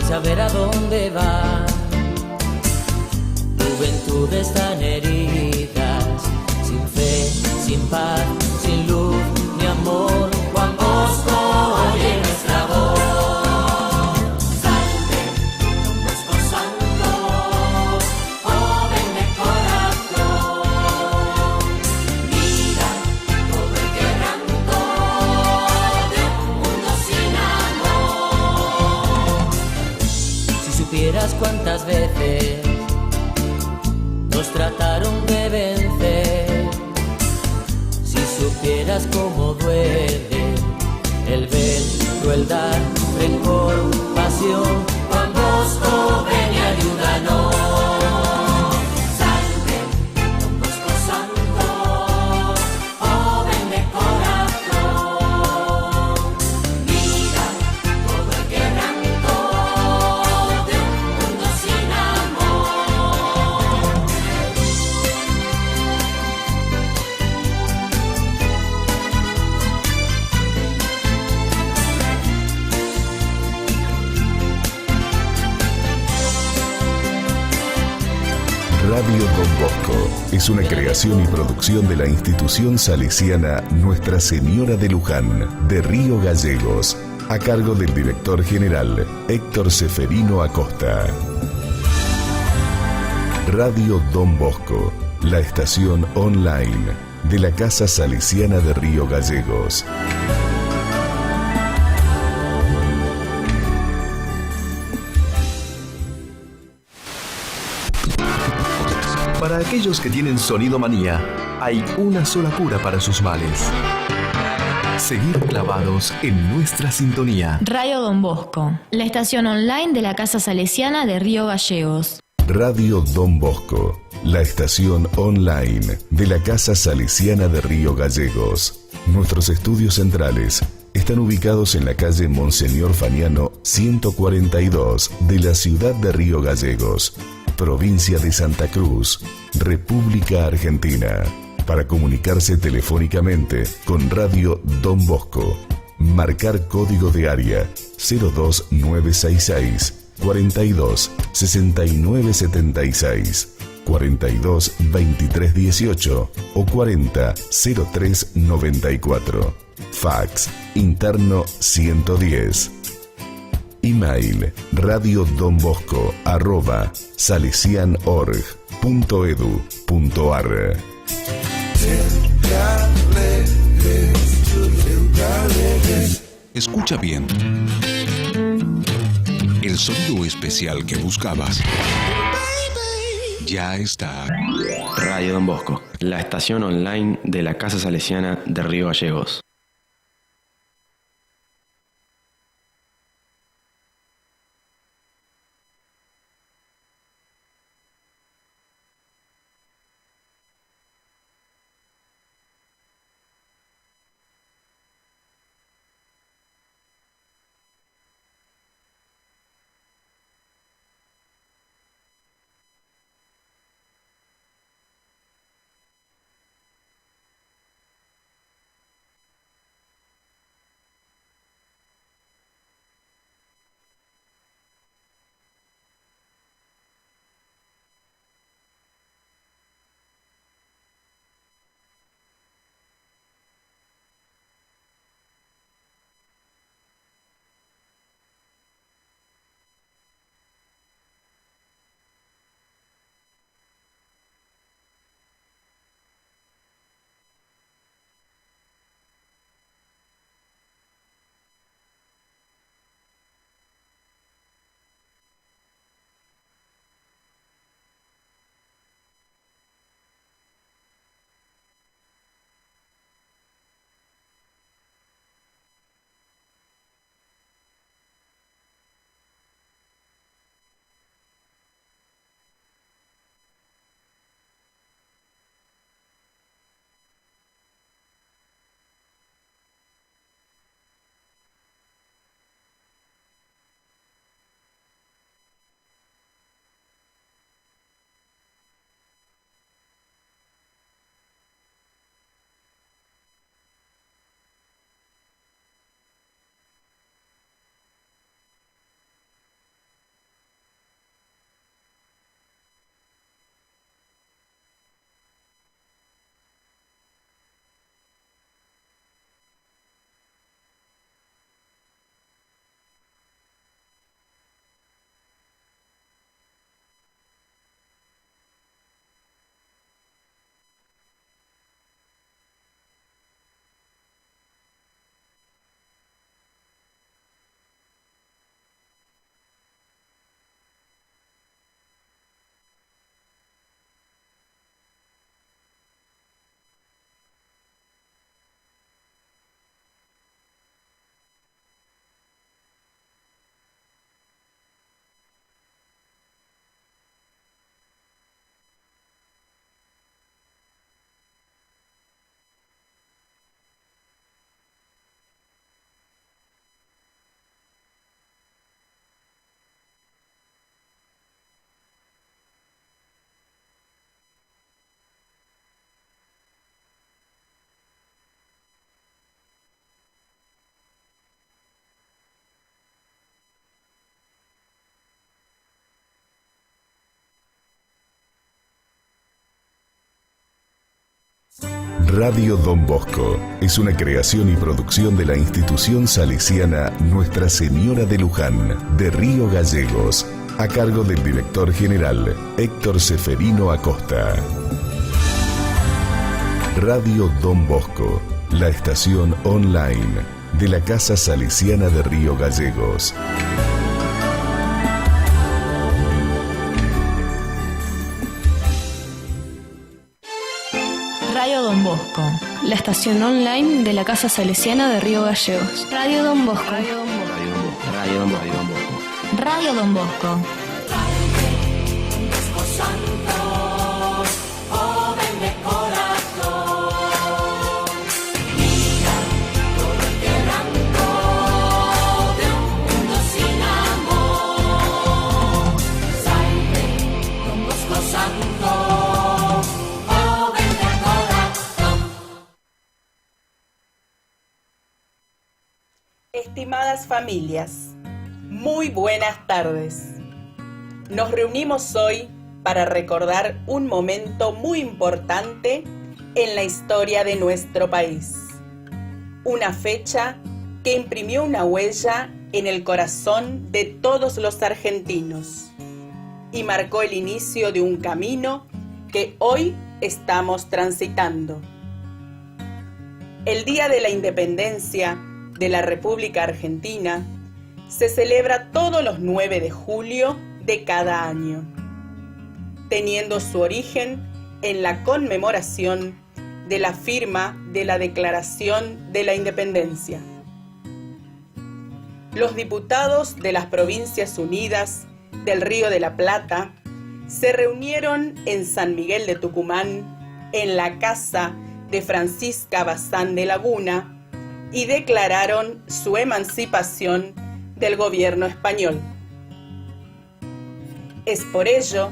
saber a dónde va. Juventudes tan heridas, sin fe, sin paz, sin luz ni amor. Juan Bosco, oye nuestra voz. Salte, Don Bosco santo, joven de corazón. Mira todo el quebranto de un mundo sin amor. Si supieras cuántas veces nos trataron de vencer, si supieras cómo duele el ver crueldad, rencor, pasión. Juan Bosco, ven y ayúdanos. Salte, Don Bosco santo, joven de corazón. Mira todo el quebranto de un mundo sin amor. Radio Don Bosco es una creación y producción de la institución salesiana Nuestra Señora de Luján, de Río Gallegos, a cargo del director general Héctor Seferino Acosta. Radio Don Bosco, la estación online de la Casa Salesiana de Río Gallegos. Para aquellos que tienen sonido manía, hay una sola cura para sus males: seguir clavados en nuestra sintonía. Radio Don Bosco, la estación online de la Casa Salesiana de Río Gallegos. Radio Don Bosco, la estación online de la Casa Salesiana de Río Gallegos. Nuestros estudios centrales están ubicados en la calle Monseñor Fagnano 142 de la ciudad de Río Gallegos, provincia de Santa Cruz, República Argentina. Para comunicarse telefónicamente con Radio Don Bosco, marcar código de área 02966 42 69 76, 42 23 18 o 40 03 94. Fax interno 110. Email radiodonbosco@salesianorg.edu.ar. Escucha bien. El sonido especial que buscabas ya está. Radio Don Bosco, la estación online de la Casa Salesiana de Río Gallegos. Radio Don Bosco es una creación y producción de la institución salesiana Nuestra Señora de Luján, de Río Gallegos, a cargo del director general Héctor Seferino Acosta. Radio Don Bosco, la estación online de la Casa Salesiana de Río Gallegos. Radio Don Bosco, la estación online de la Casa Salesiana de Río Gallegos. Radio Don Bosco. Radio Don Bosco. Radio Don Bosco. Radio Don Bosco. Bosco Santo, joven de corazón, mira todo el quebranto de un mundo sin amor. Salve, Don Bosco Santo, joven de corazón. Estimadas familias, muy buenas tardes. Nos reunimos hoy para recordar un momento muy importante en la historia de nuestro país. Una fecha que imprimió una huella en el corazón de todos los argentinos y marcó el inicio de un camino que hoy estamos transitando. El Día de la Independencia de la República Argentina se celebra todos los 9 de julio de cada año, teniendo su origen en la conmemoración de la firma de la Declaración de la Independencia. Los diputados de las Provincias Unidas del Río de la Plata se reunieron en San Miguel de Tucumán, en la casa de Francisca Bazán de Laguna, y declararon su emancipación del gobierno español. Es por ello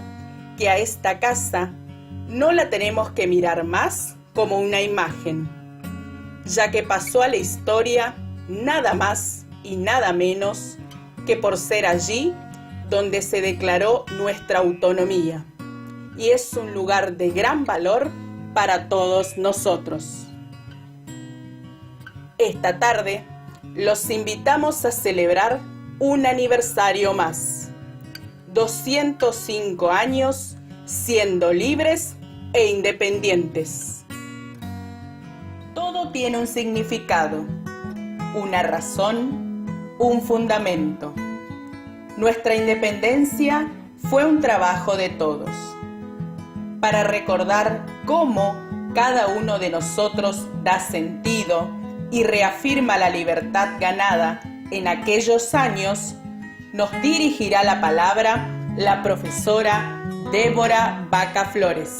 que a esta casa no la tenemos que mirar más como una imagen, ya que pasó a la historia nada más y nada menos que por ser allí donde se declaró nuestra autonomía, y es un lugar de gran valor para todos nosotros. Esta tarde los invitamos a celebrar un aniversario más. 205 años siendo libres e independientes. Todo tiene un significado, una razón, un fundamento. Nuestra independencia fue un trabajo de todos, para recordar cómo cada uno de nosotros da sentido y reafirma la libertad ganada en aquellos años. Nos dirigirá la palabra la profesora Débora Vaca Flores.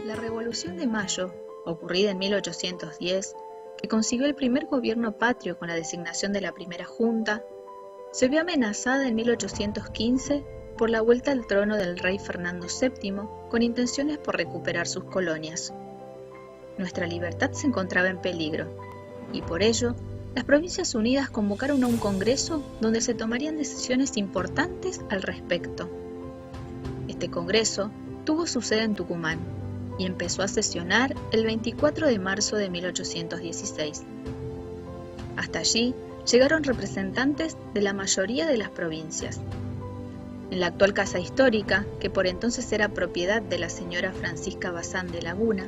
La Revolución de Mayo, ocurrida en 1810, que consiguió el primer gobierno patrio con la designación de la primera junta, se vio amenazada en 1815 por la vuelta al trono del rey Fernando VII con intenciones por recuperar sus colonias. Nuestra libertad se encontraba en peligro y por ello las Provincias Unidas convocaron a un congreso donde se tomarían decisiones importantes al respecto. Este congreso tuvo su sede en Tucumán y empezó a sesionar el 24 de marzo de 1816. Hasta allí llegaron representantes de la mayoría de las provincias. En la actual casa histórica, que por entonces era propiedad de la señora Francisca Bazán de Laguna,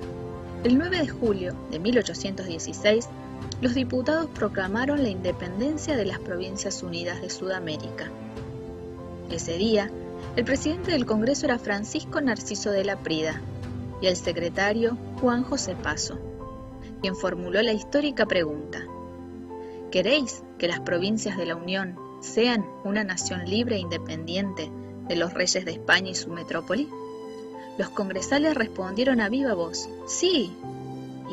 el 9 de julio de 1816, los diputados proclamaron la independencia de las Provincias Unidas de Sudamérica. Ese día, el presidente del Congreso era Francisco Narciso de la Prida y el secretario Juan José Paso, quien formuló la histórica pregunta: ¿queréis que las provincias de la Unión sean una nación libre e independiente de los reyes de España y su metrópoli? Los congresales respondieron a viva voz: sí,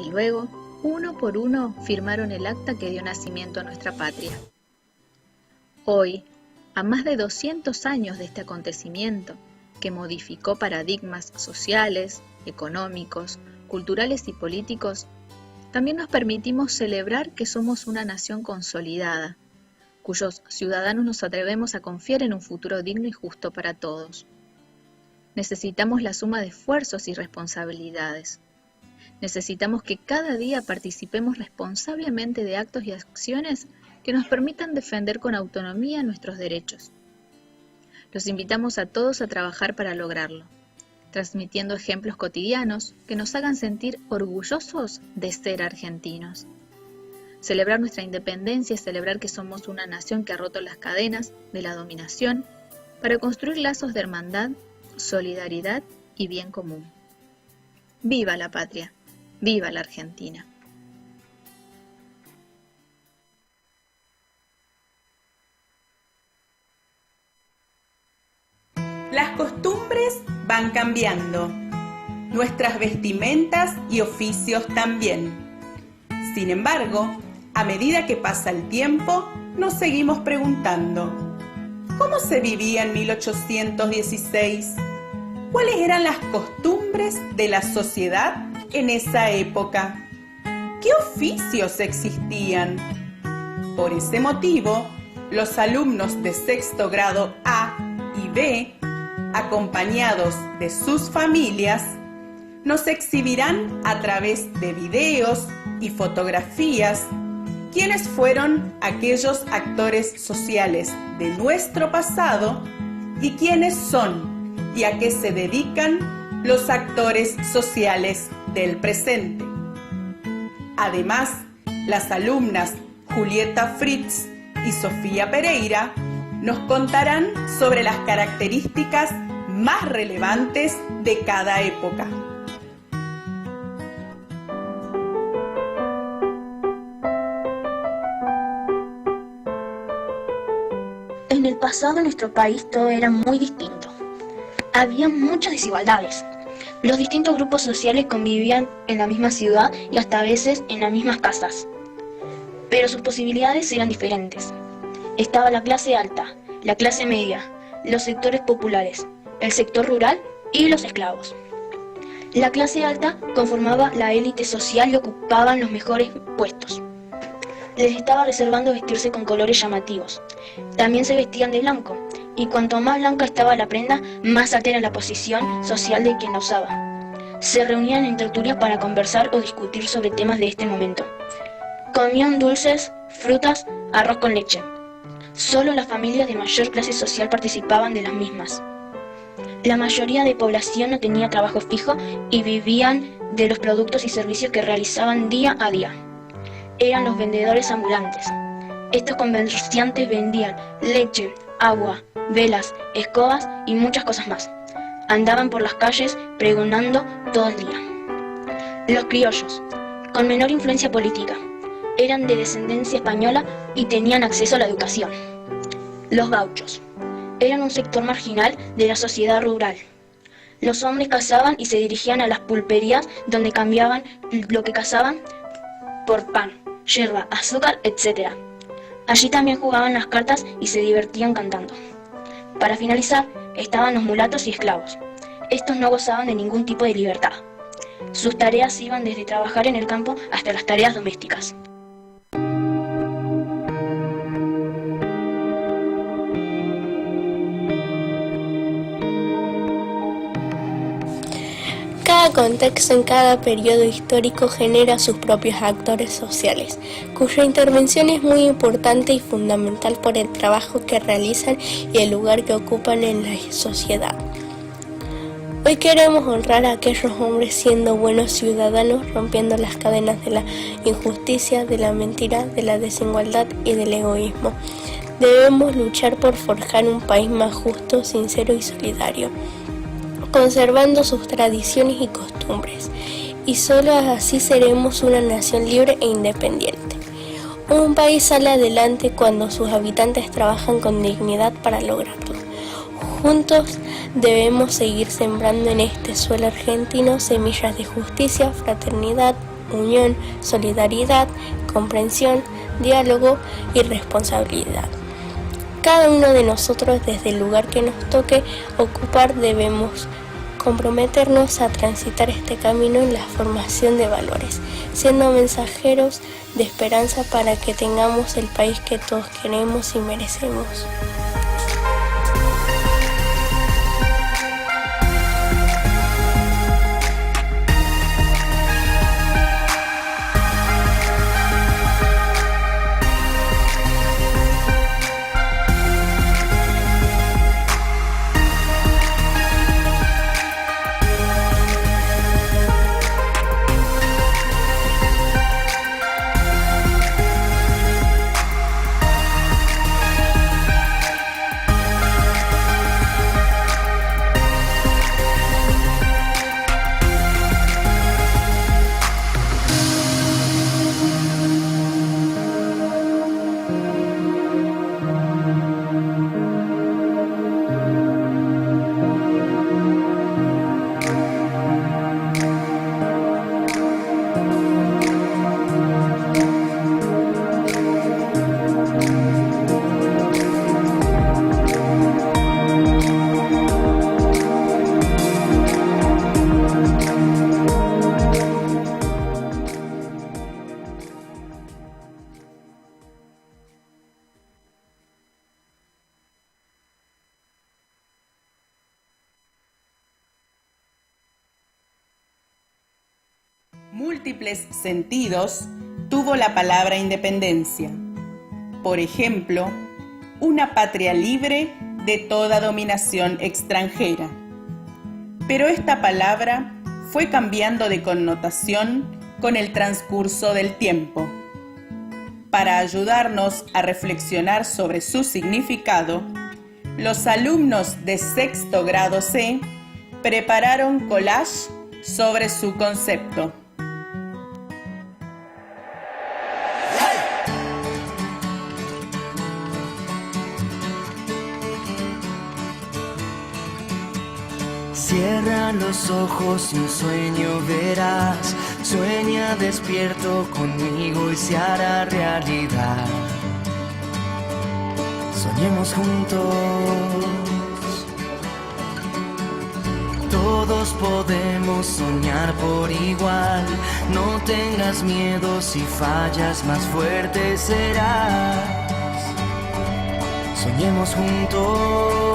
y luego, uno por uno, firmaron el acta que dio nacimiento a nuestra patria. Hoy, a más de 200 años de este acontecimiento, que modificó paradigmas sociales, económicos, culturales y políticos, también nos permitimos celebrar que somos una nación consolidada, cuyos ciudadanos nos atrevemos a confiar en un futuro digno y justo para todos. Necesitamos la suma de esfuerzos y responsabilidades. Necesitamos que cada día participemos responsablemente de actos y acciones que nos permitan defender con autonomía nuestros derechos. Los invitamos a todos a trabajar para lograrlo, transmitiendo ejemplos cotidianos que nos hagan sentir orgullosos de ser argentinos. Celebrar nuestra independencia es celebrar que somos una nación que ha roto las cadenas de la dominación para construir lazos de hermandad, solidaridad y bien común. ¡Viva la patria! ¡Viva la Argentina! Las costumbres van cambiando, nuestras vestimentas y oficios también. Sin embargo, a medida que pasa el tiempo, nos seguimos preguntando, ¿cómo se vivía en 1816? ¿Cuáles eran las costumbres de la sociedad en esa época? ¿Qué oficios existían? Por ese motivo, los alumnos de sexto grado A y B, acompañados de sus familias, nos exhibirán a través de videos y fotografías quiénes fueron aquellos actores sociales de nuestro pasado y quiénes son y a qué se dedican los actores sociales del presente. Además, las alumnas Julieta Fritz y Sofía Pereira nos contarán sobre las características más relevantes de cada época. En el pasado en nuestro país todo era muy distinto. Había muchas desigualdades. Los distintos grupos sociales convivían en la misma ciudad y hasta a veces en las mismas casas. Pero sus posibilidades eran diferentes. Estaba la clase alta, la clase media, los sectores populares, el sector rural y los esclavos. La clase alta conformaba la élite social y ocupaban los mejores puestos. Les estaba reservando vestirse con colores llamativos. También se vestían de blanco, y cuanto más blanca estaba la prenda, más alta era la posición social de quien la usaba. Se reunían en tertulias para conversar o discutir sobre temas de este momento. Comían dulces, frutas, arroz con leche. Solo las familias de mayor clase social participaban de las mismas. La mayoría de población no tenía trabajo fijo y vivían de los productos y servicios que realizaban día a día. Eran los vendedores ambulantes. Estos comerciantes vendían leche, agua, velas, escobas y muchas cosas más. Andaban por las calles pregonando todo el día. Los criollos, con menor influencia política, eran de descendencia española y tenían acceso a la educación. Los gauchos eran un sector marginal de la sociedad rural. Los hombres cazaban y se dirigían a las pulperías donde cambiaban lo que cazaban por pan, yerba, azúcar, etc. Allí también jugaban las cartas y se divertían cantando. Para finalizar, estaban los mulatos y esclavos. Estos no gozaban de ningún tipo de libertad. Sus tareas iban desde trabajar en el campo hasta las tareas domésticas. Cada contexto en cada periodo histórico genera sus propios actores sociales, cuya intervención es muy importante y fundamental por el trabajo que realizan y el lugar que ocupan en la sociedad. Hoy queremos honrar a aquellos hombres siendo buenos ciudadanos, rompiendo las cadenas de la injusticia, de la mentira, de la desigualdad y del egoísmo. Debemos luchar por forjar un país más justo, sincero y solidario, conservando sus tradiciones y costumbres, y solo así seremos una nación libre e independiente. Un país sale adelante cuando sus habitantes trabajan con dignidad para lograrlo. Juntos debemos seguir sembrando en este suelo argentino semillas de justicia, fraternidad, unión, solidaridad, comprensión, diálogo y responsabilidad. Cada uno de nosotros, desde el lugar que nos toque ocupar, debemos comprometernos a transitar este camino en la formación de valores, siendo mensajeros de esperanza para que tengamos el país que todos queremos y merecemos. Múltiples sentidos tuvo la palabra independencia. Por ejemplo, una patria libre de toda dominación extranjera. Pero esta palabra fue cambiando de connotación con el transcurso del tiempo. Para ayudarnos a reflexionar sobre su significado, los alumnos de sexto grado C prepararon collage sobre su concepto. Cierra los ojos y un sueño verás. Sueña despierto conmigo y se hará realidad. Soñemos juntos. Todos podemos soñar por igual. No tengas miedo, si fallas más fuerte serás. Soñemos juntos.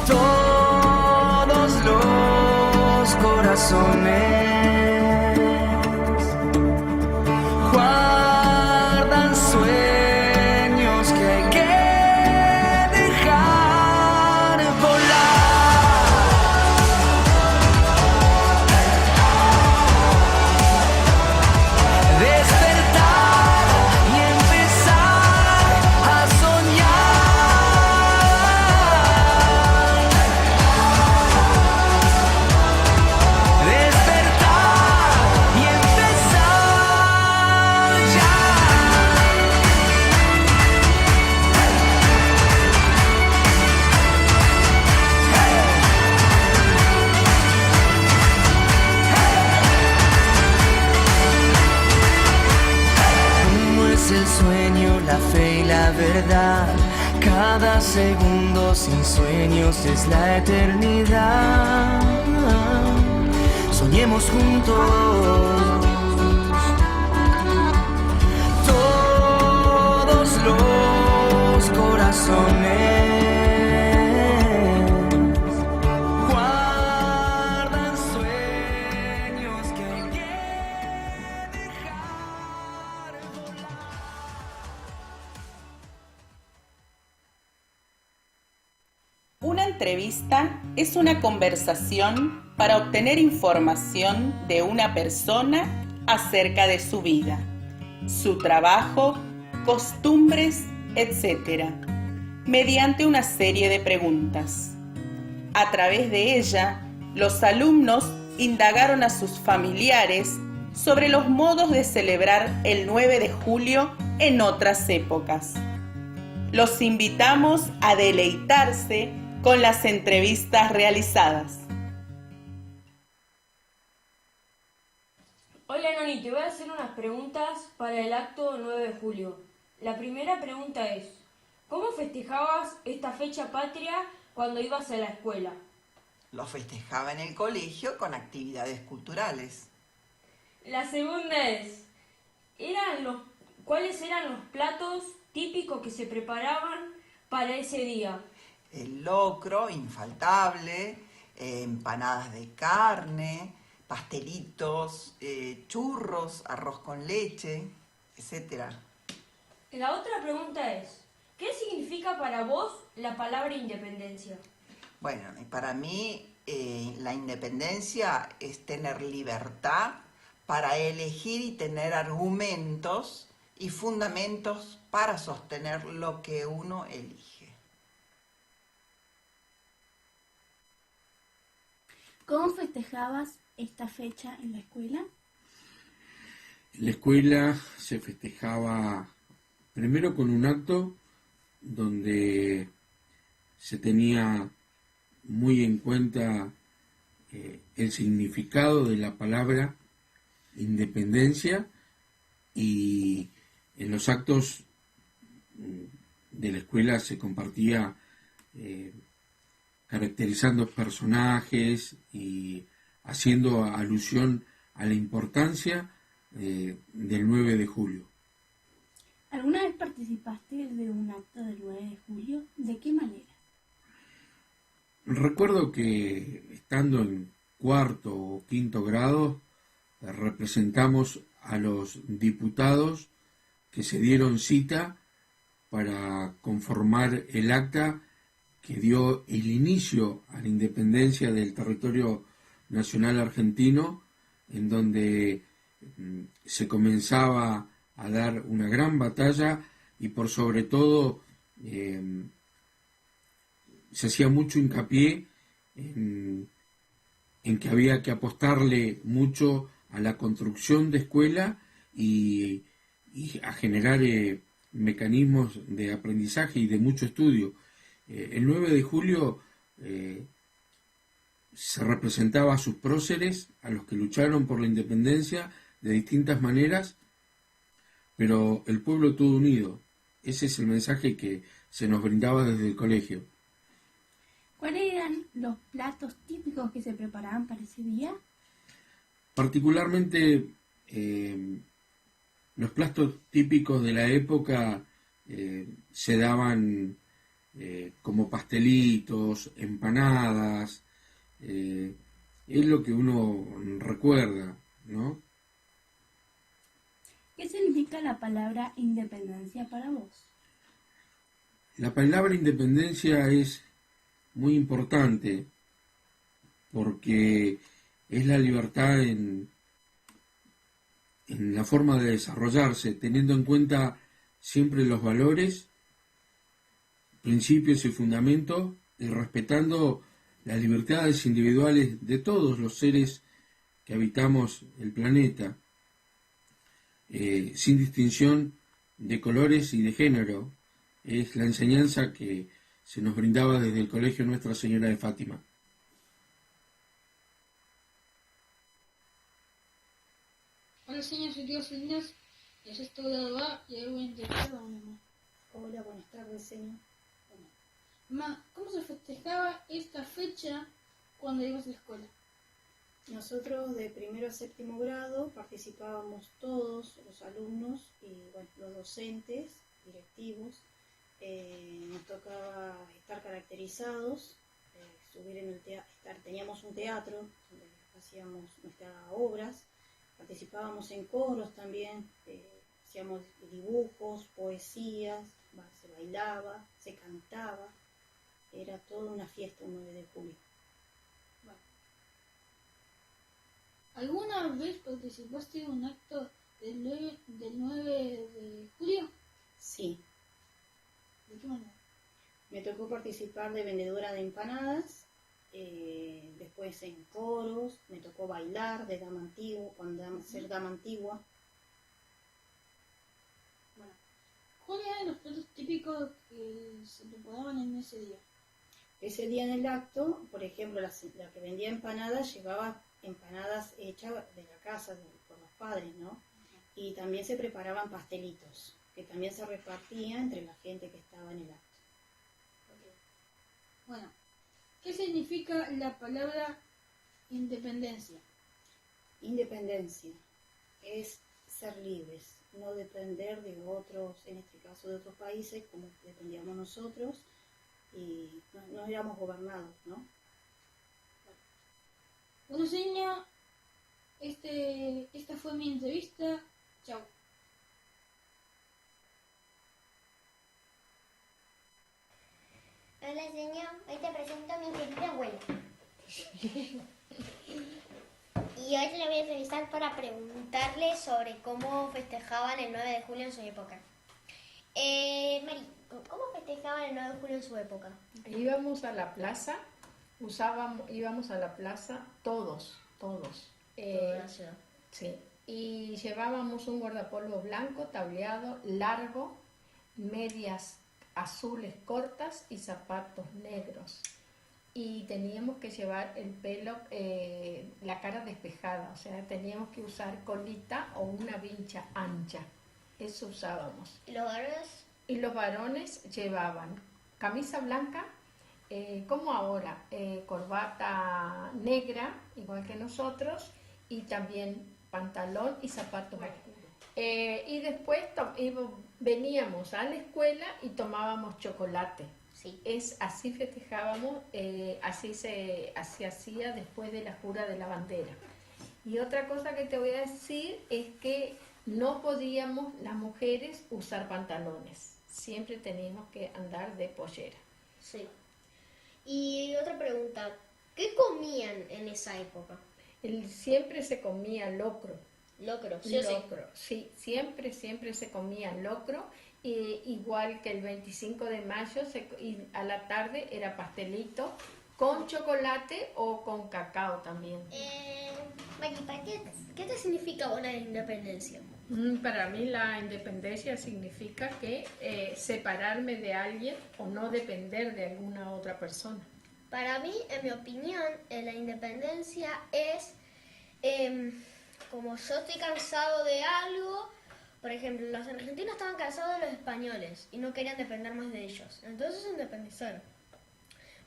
Todos los corazones guardan sueños que hay que dejar volar. Despertar y empezar a el sueño, la fe y la verdad. Cada segundo sin sueños es la eternidad. Soñemos juntos. Todos los corazones guardan sueños que hay que dejar volar. Una entrevista es una conversación para obtener información de una persona acerca de su vida, su trabajo, costumbres, etc., mediante una serie de preguntas. A través de ella, los alumnos indagaron a sus familiares sobre los modos de celebrar el 9 de julio en otras épocas. Los invitamos a deleitarse con las entrevistas realizadas. Hola Noni, te voy a hacer unas preguntas para el acto 9 de julio. La primera pregunta es, ¿cómo festejabas esta fecha patria cuando ibas a la escuela? Lo festejaba en el colegio con actividades culturales. La segunda es, ¿cuáles eran los platos típicos que se preparaban para ese día? El locro, infaltable, empanadas de carne, pastelitos, churros, arroz con leche, etc. La otra pregunta es, ¿qué significa para vos la palabra independencia? Bueno, para mí la independencia es tener libertad para elegir y tener argumentos y fundamentos para sostener lo que uno elige. ¿Cómo festejabas esta fecha en la escuela? En la escuela se festejaba primero con un acto donde se tenía muy en cuenta el significado de la palabra independencia, y en los actos de la escuela se compartía caracterizando personajes y haciendo alusión a la importancia del 9 de julio. ¿Alguna vez participaste de un acto del 9 de julio? ¿De qué manera? Recuerdo que estando en cuarto o quinto grado representamos a los diputados que se dieron cita para conformar el acta que dio el inicio a la independencia del territorio nacional argentino, en donde se comenzaba a dar una gran batalla y por sobre todo se hacía mucho hincapié en que había que apostarle mucho a la construcción de escuela y a generar mecanismos de aprendizaje y de mucho estudio. El 9 de julio se representaba a sus próceres, a los que lucharon por la independencia de distintas maneras, pero el pueblo todo unido. Ese es el mensaje que se nos brindaba desde el colegio. ¿Cuáles eran los platos típicos que se preparaban para ese día? Particularmente los platos típicos de la época se daban como pastelitos, empanadas, es lo que uno recuerda, ¿no? ¿Qué significa la palabra independencia para vos? La palabra independencia es muy importante porque es la libertad en la forma de desarrollarse, teniendo en cuenta siempre los valores, principios y fundamentos, y respetando las libertades individuales de todos los seres que habitamos el planeta, sin distinción de colores y de género. Es la enseñanza que se nos brindaba desde el Colegio Nuestra Señora de Fátima. Hola señores y tíos y niñas, el sexto grado A y hoy voy a entrevistar a una mamá. Hola, buenas tardes, señor. Mamá, ¿cómo se festejaba esta fecha cuando ibas a la escuela? Nosotros de primero a séptimo grado participábamos todos los alumnos y bueno, los docentes, directivos. Nos tocaba estar caracterizados, subir en el teníamos un teatro donde hacíamos nuestras obras, participábamos en coros también, hacíamos dibujos, poesías, se bailaba, se cantaba, era toda una fiesta el 9 de julio. Bueno. ¿Alguna vez participaste en un acto del 9 de julio? Sí. ¿De qué manera? Me tocó participar de vendedora de empanadas, después en coros, me tocó bailar de dama antigua, ser dama antigua. Bueno, ¿cuáles eran los platos típicos que se preparaban en ese día? Ese día en el acto, por ejemplo, la que vendía empanadas llevaba empanadas hechas de la casa por los padres, ¿no? Y también se preparaban pastelitos, que también se repartían entre la gente que estaba en el acto. Okay. Bueno, ¿qué significa la palabra independencia? Independencia es ser libres, no depender de otros, en este caso de otros países, como dependíamos nosotros, y no éramos gobernados, ¿no? Bueno, señora, esta fue mi entrevista. Chao. Hola señor, hoy te presento a mi querida abuela. Y hoy le voy a entrevistar para preguntarle sobre cómo festejaban el 9 de julio en su época. Mari, ¿cómo festejaban el 9 de julio en su época? Íbamos a la plaza, íbamos a la plaza todos. Toda la ciudad. Sí, y llevábamos un guardapolvo blanco, tableado, largo, medias azules cortas y zapatos negros. Y teníamos que llevar el pelo, la cara despejada, o sea, teníamos que usar colita o una vincha ancha. Eso usábamos. ¿Y los varones? Y los varones llevaban camisa blanca, como ahora, corbata negra, igual que nosotros, y también pantalón y zapatos oscuros. Y después veníamos a la escuela y tomábamos chocolate. Sí. Así festejábamos, así se hacía después de la jura de la bandera. Y otra cosa que te voy a decir es que no podíamos las mujeres usar pantalones, siempre teníamos que andar de pollera. Sí. Y otra pregunta, ¿qué comían en esa época? Siempre se comía locro. Locro, sí o sí. Locro, sí, siempre se comía locro, igual que el 25 de mayo y a la tarde era pastelito con chocolate o con cacao también. Marita, ¿qué te significa una independencia? Para mí la independencia significa que separarme de alguien o no depender de alguna otra persona. Para mí, en mi opinión, la independencia es como yo estoy cansado de algo. Por ejemplo, los argentinos estaban cansados de los españoles y no querían depender más de ellos. Entonces se independizaron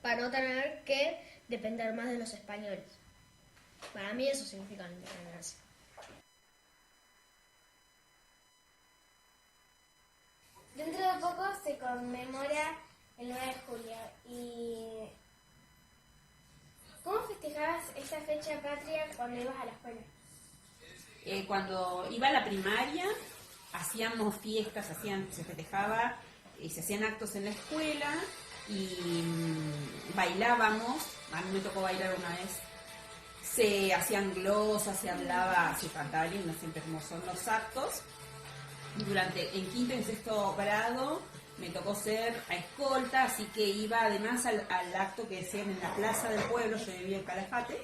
para no tener que depender más de los españoles. Para mí eso significa la independencia. Dentro de poco se conmemora el 9 de julio. ¿Y cómo festejabas esa fecha patria cuando ibas a la escuela? Cuando iba a la primaria hacíamos fiestas, se festejaba, se hacían actos en la escuela y bailábamos. A mí me tocó bailar una vez. Se hacían glosas, se hablaba, se cantaba el himno, siempre como son los actos. En quinto y sexto grado me tocó ser a escolta, así que iba además al acto que hacían en la plaza del pueblo. Yo vivía en Calafate,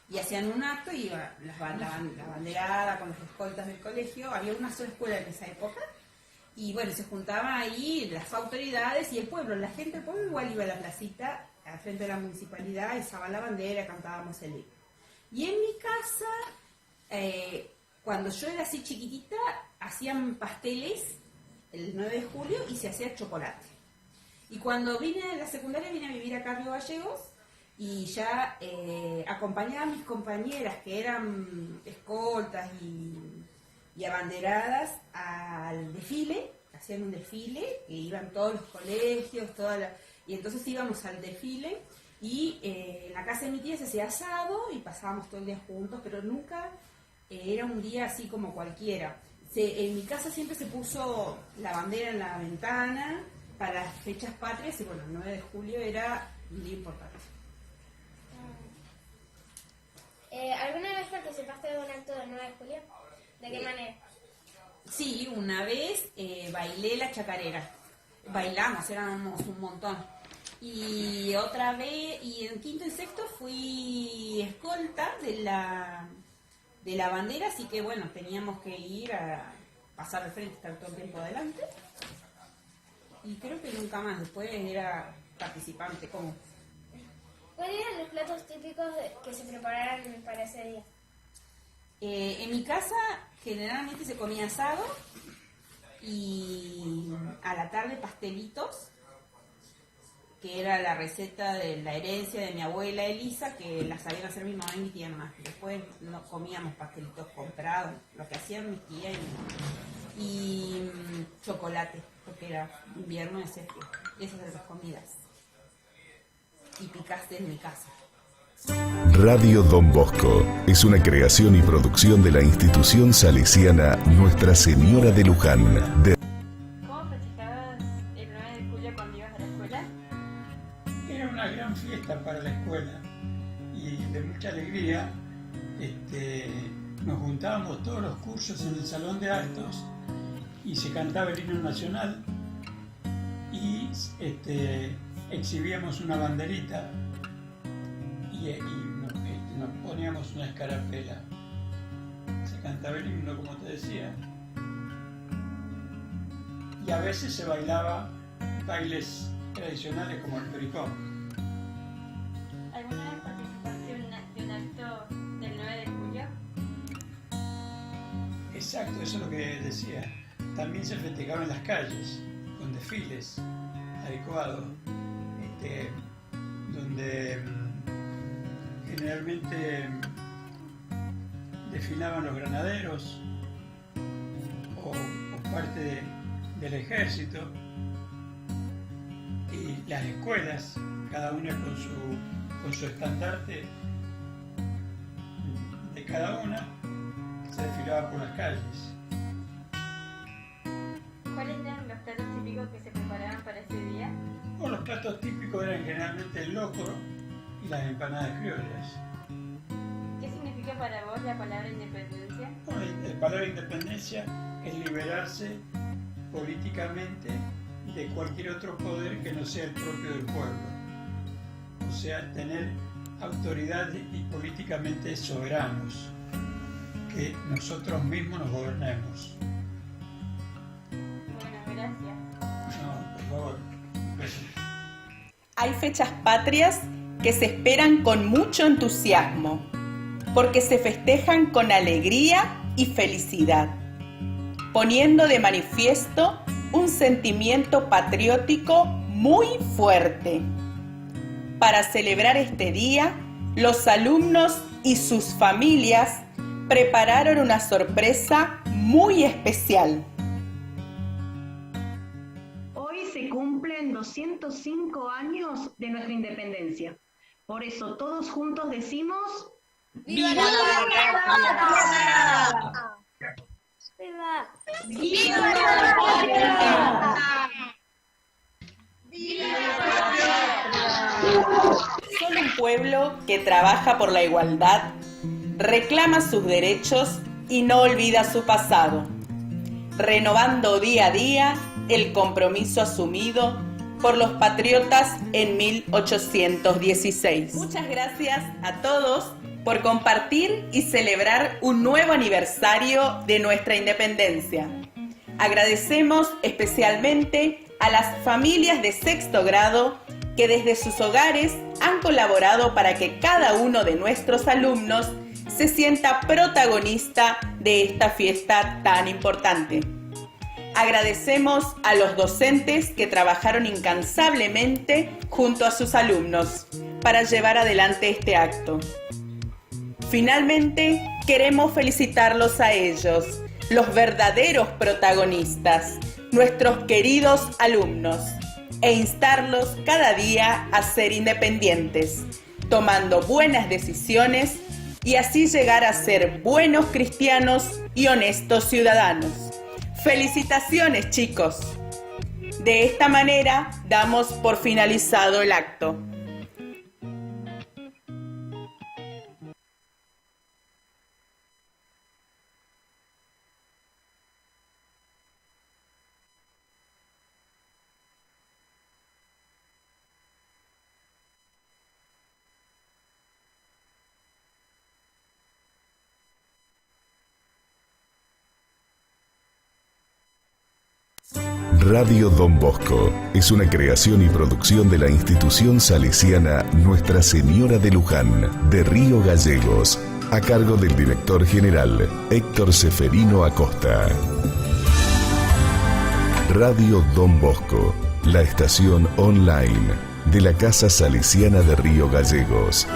y hacían un acto y iba la banderada con los escoltas del colegio. Había una sola escuela en esa época, y bueno, se juntaban ahí las autoridades y el pueblo. La gente del pueblo igual iba a la placita, al frente de la municipalidad, izaban la bandera, cantábamos el himno. Y en mi casa, cuando yo era así chiquitita, hacían pasteles el 9 de julio y se hacía chocolate. Y cuando vine a la secundaria, vine a vivir acá a Río Gallegos y ya acompañaba a mis compañeras que eran escoltas y abanderadas al desfile. Hacían un desfile, que iban todos los colegios, y entonces íbamos al desfile y en la casa de mi tía se hacía asado y pasábamos todo el día juntos, pero nunca era un día así como cualquiera. En mi casa siempre se puso la bandera en la ventana para las fechas patrias y bueno, el 9 de julio era un día importante. ¿Alguna vez participaste de un acto del 9 de julio? ¿De qué manera? Sí, una vez bailé la chacarera. Bailamos, éramos un montón. Y otra vez, y en quinto y sexto fui escolta de la bandera, así que bueno, teníamos que ir a pasar al frente, estar todo el tiempo adelante. Y creo que nunca más, después era participante. ¿Cómo? ¿Cuáles eran los platos típicos que se prepararan para ese día? En mi casa generalmente se comía asado y a la tarde pastelitos, que era la receta de la herencia de mi abuela Elisa, que la sabían hacer mi mamá y mi tía nomás. Después no comíamos pastelitos comprados, lo que hacían mi tía y chocolate, porque era invierno, esas eran las comidas. Y picaste en mi casa. Radio Don Bosco es una creación y producción de la institución salesiana Nuestra Señora de Luján. ¿Cómo festejabas el 9 de julio cuando ibas a la escuela? Era una gran fiesta para la escuela y de mucha alegría. Nos juntábamos todos los cursos en el salón de actos y se cantaba el himno nacional y exhibíamos una banderita y nos poníamos una escarapela. Se cantaba el himno, como te decía, y a veces se bailaba bailes tradicionales como el pericón. ¿Alguna vez participaste de un acto del 9 de julio? Exacto, eso es lo que decía. También se festejaba en las calles, con desfiles adecuados, donde generalmente desfilaban los granaderos o parte del ejército, y y las escuelas, cada una con su estandarte de cada una, se desfilaba por las calles. ¿Cuáles eran los platos típicos que se preparaban para ese día? Los platos típicos eran generalmente el locro y las empanadas criollas. ¿Qué significa para vos la palabra independencia? La palabra independencia es liberarse políticamente de cualquier otro poder que no sea el propio del pueblo. O sea, tener autoridad y políticamente soberanos, que nosotros mismos nos gobernemos. Bueno, gracias. No, por favor. Gracias. Hay fechas patrias que se esperan con mucho entusiasmo, porque se festejan con alegría y felicidad, poniendo de manifiesto un sentimiento patriótico muy fuerte. Para celebrar este día, los alumnos y sus familias prepararon una sorpresa muy especial. Hoy se cumplen 205 años de nuestra independencia. Por eso todos juntos decimos ¡Viva la patria! ¡Viva la patria! ¡Viva la patria! Solo un pueblo que trabaja por la igualdad, reclama sus derechos y no olvida su pasado, renovando día a día el compromiso asumido por los patriotas en 1816. Muchas gracias a todos por compartir y celebrar un nuevo aniversario de nuestra independencia. Agradecemos especialmente a las familias de sexto grado que desde sus hogares han colaborado para que cada uno de nuestros alumnos se sienta protagonista de esta fiesta tan importante. Agradecemos a los docentes que trabajaron incansablemente junto a sus alumnos para llevar adelante este acto. Finalmente, queremos felicitarlos a ellos, los verdaderos protagonistas, nuestros queridos alumnos, e instarlos cada día a ser independientes, tomando buenas decisiones y así llegar a ser buenos cristianos y honestos ciudadanos. ¡Felicitaciones, chicos! De esta manera damos por finalizado el acto. Radio Don Bosco es una creación y producción de la institución salesiana Nuestra Señora de Luján, de Río Gallegos, a cargo del director general Héctor Seferino Acosta. Radio Don Bosco, la estación online de la Casa Salesiana de Río Gallegos.